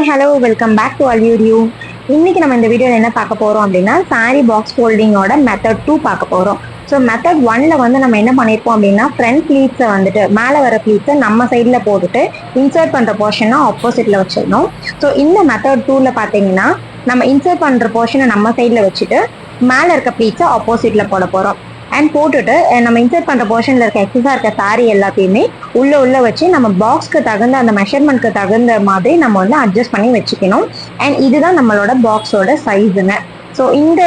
Hi hello welcome back to அல்யூரியூ. இன்னைக்கு நம்ம இந்த வீடியோவில் என்ன பார்க்க போகிறோம் அப்படின்னா சாரி பாக்ஸ் ஃபோல்டிங்கோட மெத்தட் 2 பார்க்க போகிறோம். ஸோ மெத்தட் 1ல வந்து நம்ம என்ன பண்ணியிருப்போம் அப்படின்னா ஃப்ரண்ட் ப்ளீட்ஸை வந்துட்டு மேலே வர ப்ளீட்ஸை நம்ம சைடில் போட்டுட்டு இன்சர்ட் பண்ணுற போர்ஷனை ஆப்போசிட்டில் வச்சிடணும். ஸோ இந்த மெத்தட் 2ல பார்த்தீங்கன்னா நம்ம இன்சர்ட் பண்ணுற போர்ஷனை நம்ம சைடில் வச்சுட்டு மேலே இருக்க ப்ளீட்ஸை ஆப்போசிட்டில் போட போகிறோம். அண்ட் போட்டுட்டு நம்ம இன்சர்ட் பண்ணுற போர்ஷனில் இருக்க எக்ஸஸாக இருக்க சாரி எல்லாத்தையுமே உள்ள வச்சு நம்ம பாக்ஸ்க்கு தகுந்த அந்த மெஷர்மெண்ட்க்கு தகுந்த மாதிரி நம்ம வந்து அட்ஜஸ்ட் பண்ணி வச்சுக்கணும். அண்ட் இதுதான் நம்மளோட பாக்ஸோட சைஸுங்க. ஸோ இந்த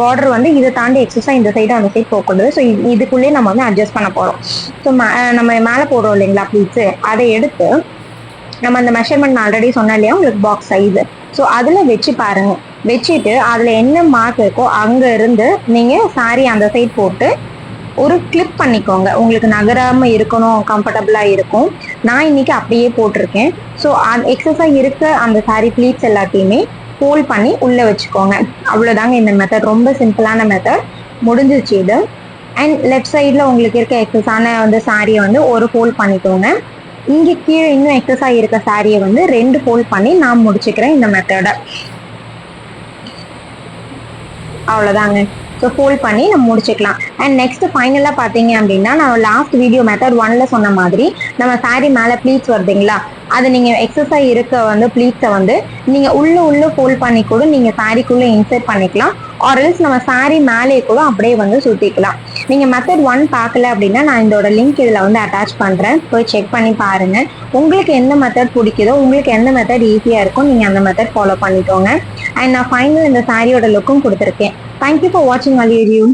பார்டர் வந்து இதை தாண்டி எக்ஸஸாக இந்த சைடு அந்த சைடு போகக்கூடாது. ஸோ இதுக்குள்ளேயே நம்ம வந்து அட்ஜஸ்ட் பண்ண போகிறோம். ஸோ நம்ம மேலே போடுறோம் இல்லைங்களா ப்ளீட்ஸு, அதை எடுத்து நம்ம அந்த மெஷர்மெண்ட் நான் ஆல்ரெடி சொன்னேன் இல்லையா உங்களுக்கு பாக்ஸ் சைஸு, ஸோ அதில் வச்சு பாருங்கள். வச்சுட்டு அதில் என்ன மார்க் இருக்கோ அங்கே இருந்து நீங்கள் சாரி அந்த சைட் போட்டு ஒரு கிளிப் பண்ணிக்கோங்க. உங்களுக்கு நகராமல் இருக்கணும், கம்ஃபர்டபுளாக இருக்கும். நான் இன்னைக்கு அப்படியே போட்டிருக்கேன். ஸோ எக்ஸஸாக இருக்க அந்த சாரி ப்ளீட்ஸ் எல்லாத்தையுமே ஃபோல்ட் பண்ணி உள்ளே வச்சுக்கோங்க. அவ்வளோதாங்க இந்த மெத்தட். ரொம்ப சிம்பிளான மெத்தட். முடிஞ்சிச்சு இது. அண்ட் லெஃப்ட் சைடில் உங்களுக்கு இருக்க எக்ஸஸான வந்து சாரியை வந்து ஒரு ஃபோல்ட் பண்ணிக்கோங்க. இங்கே கீழே இன்னும் எக்ஸஸாக இருக்க சாரியை வந்து 2 ஃபோல்ட் பண்ணி நான் முடிச்சுக்கிறேன் இந்த மெத்தடை. அவ்வளோதாங்க. ஸோ ஃபோல்ட் பண்ணி நம்ம முடிச்சுக்கலாம். அண்ட் நெக்ஸ்ட் ஃபைனலாக பார்த்தீங்க அப்படின்னா நான் லாஸ்ட் வீடியோ மெத்தட் 1ல சொன்ன மாதிரி நம்ம சாரி மேலே ப்ளீட்ஸ் வருதுங்களா, அது நீங்கள் எக்ஸஸாக இருக்க வந்து ப்ளீட்ஸை வந்து நீங்கள் உள்ளே ஃபோல்ட் பண்ணி கூட நீங்கள் சாரிக்குள்ளே இன்சர்ட் பண்ணிக்கலாம். ஆர்எல்ஸ் நம்ம சாரி மேலே கூட அப்படியே வந்து சுற்றிக்கலாம். நீங்கள் மெத்தட் 1 பார்க்கல அப்படின்னா நான் இதோட லிங்க் இதில் வந்து அட்டாச் பண்ணுறேன், போய் செக் பண்ணி பாருங்கள். உங்களுக்கு எந்த மெத்தட் பிடிக்குதோ, உங்களுக்கு எந்த மெத்தட் ஈஸியாக இருக்கும், நீங்கள் அந்த மெத்தட் ஃபாலோ பண்ணிக்கோங்க. அண்ட் நான் ஃபைனல் இந்த சாரியோட லுக்கும் கொடுத்துருக்கேன். தேங்க்யூ ஃபார் வாட்சிங் அல் வீடியோ.